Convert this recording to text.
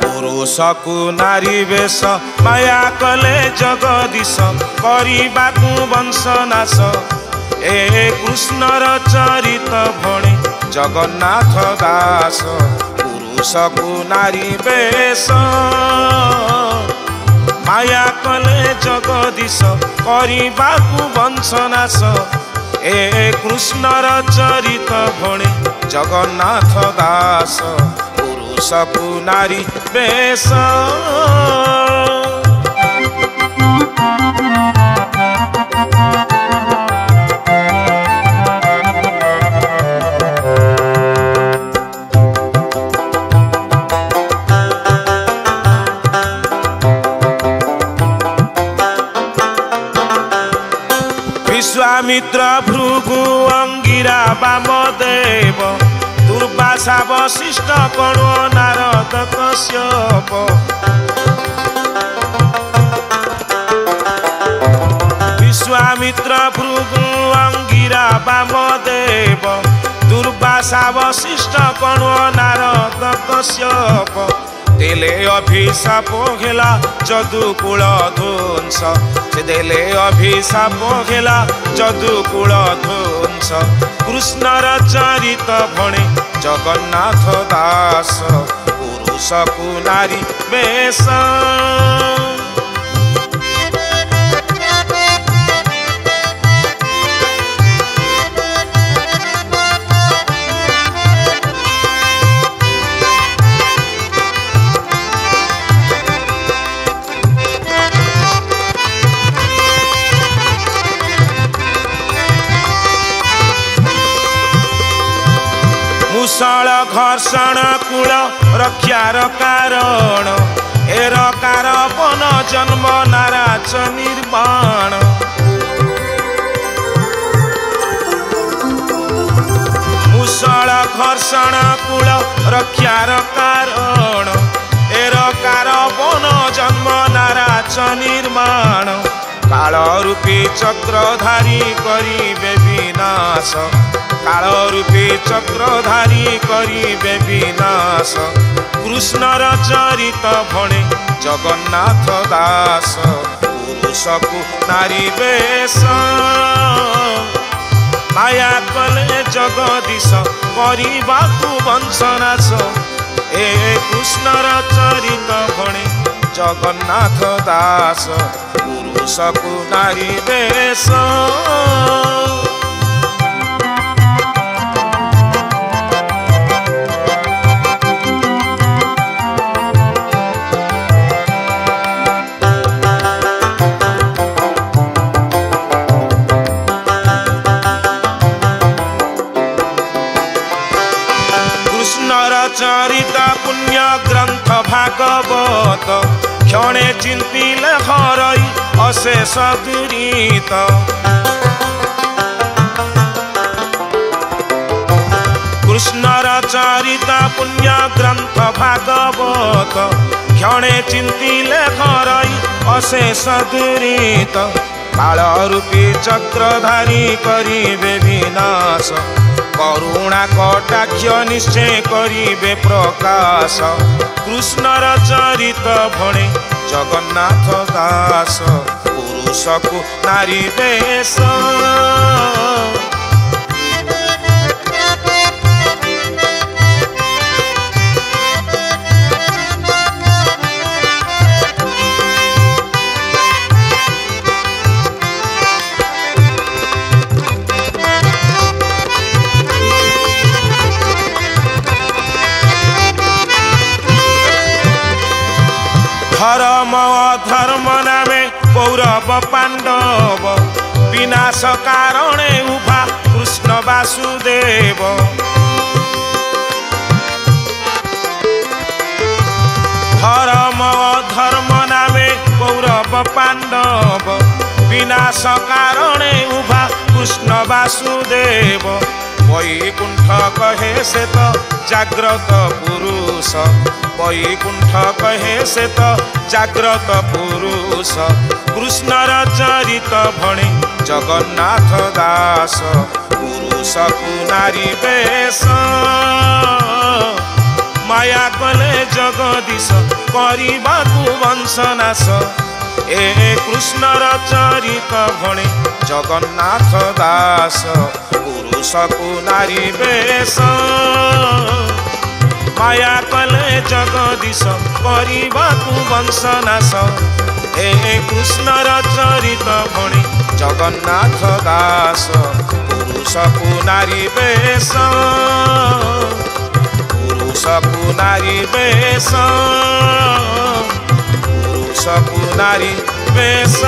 पुरुषकु नारी वेश माया कले जगदीश करबाकु वंशनाश ए कृष्णर चरित भणे जगन्नाथ दास। पुरुषकु नारी वेश माया कले जगदीश करबाकु वंशनाश ए कृष्णर चरित भणे जगन्नाथ दास। पुरुषकु नारी वेश विश्वामित्र भृगु अंगिरा वामदेव दुर्वासा वशिष्ठ कण्व नारद कश्यप। विश्वामित्र भृगु अंगिरा वामदेव दुर्वासा वशिष्ठ कण्व नारद कश्यप। देले अभिशाप हेला जदुकुल ध्वंस से देले अभिशाप हेला जदुकुल ध्वंस। कृष्णर चरित भणे जगन्नाथ दास। पुरुषकु नारी वेश मुसळ घर्षण कूल रक्षार कारण एरकार वन जन्म नाराज निर्माण। मुसळ घर्षण कूल रक्षार कारण एरकार वन जन्म नाराज निर्माण। काल रूपी चक्रधारी करिबे विनाश काल रूपी चक्रधारी करिबे विनाश। कृष्णर चरित भणे जगन्नाथ दास। पुरुषकु नारी वेश माया कले जगदीश करबाकु वंशनाश ए कृष्णर चरित भणे जगन्नाथ दास। पुरुषकु नारी वेश चरित पुण्य ग्रंथ भागवत क्षणे चिंतिले हरई अशेष दुरीत। कृष्णर चरित पुण्य ग्रंथ भागवत क्षणे चिंतिले हरई अशेष दुरीत। काल रूपी चक्रधारी करिबे विनाश करुणा कटाक्ष निश्चय करिबे प्रकाश। कृष्णर चरित भणे जगन्नाथ दास। पुरुषकु नारी वेश धर्म अधर्म नामे कौरव पांडव विनाश कारणे उभा कृष्ण वासुदेव। धर्म अधर्म नामे कौरव पांडव विनाश कारणे उभा कृष्ण वासुदेव। वैकुंठ कहे से तो जाग्रत पुरुष वैकुंठ कहे से तो जाग्रत पुरुष कृष्णर चरित भणे जगन्नाथ दास पुरुष को नारी बेश माया कले जगदीश करबाकू वंशनाश ए कृष्णर चरित भणे जगन्नाथ दास पुरुष को नारी बेश माया कले जगदीश करबाकू वंशनाश ए कृष्णर चरित भणे जगन्नाथ दास पुरुष को नारी बेश पुरुष को नारी बेश पुरुष को नारी बेश।